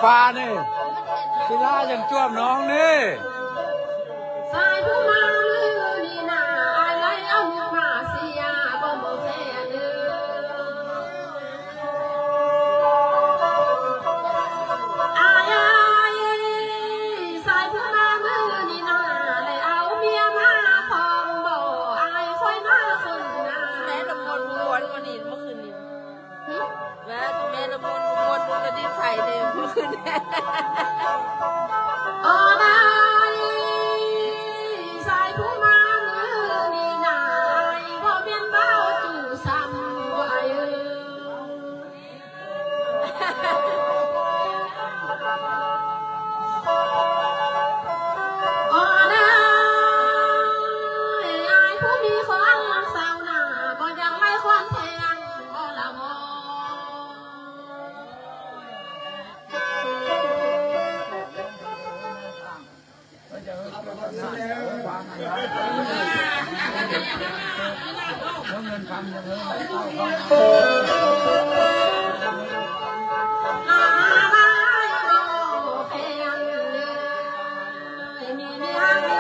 ปลาเนี่ยศิลาอย่างจ้วมน้องนี่สายผู้มาลือนี่นาอะไรเอามาเสียบ่บ่แพ้เด้ออายสายผู้มาลือนี่นาเลยเอาเมียมาพองบ่อายค่อยมาคนนาแม่ละมนม้วนวันนี้เมื่อคืนนี้แม่ละมนม้วนกระดิ่งใส่เลยเมื่อคืนนี้สายผู้มาลือนี่นายบ่เมียนเบ้าจู่ซ้ำบ่อายุผู้มีความรักสาวหน้าบ่อยากไล่ความแทงบ่ละมอเงินทำเงินแพงเลยมีเมีย